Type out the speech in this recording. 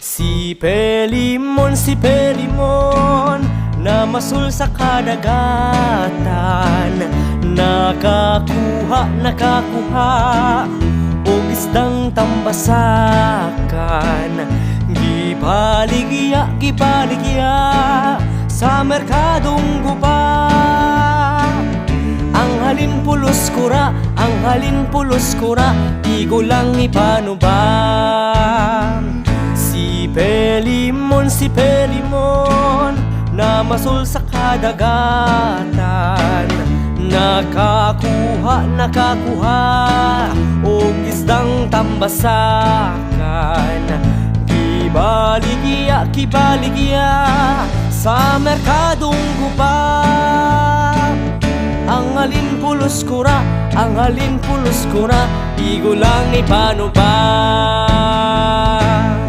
Si Pelimon na masul sa kadagatan, nakakuha og isdang tambasakan. Gibaligya sa merkadong gupa. Ang halin pulos kura, igo lang ipanubang. Si Pelimon na masul sa kadagatan, nakakuha og isdang tambasakan. Kibaligya sa merkadong gupa. Ang halin pulos kura, igo lang ipanubang.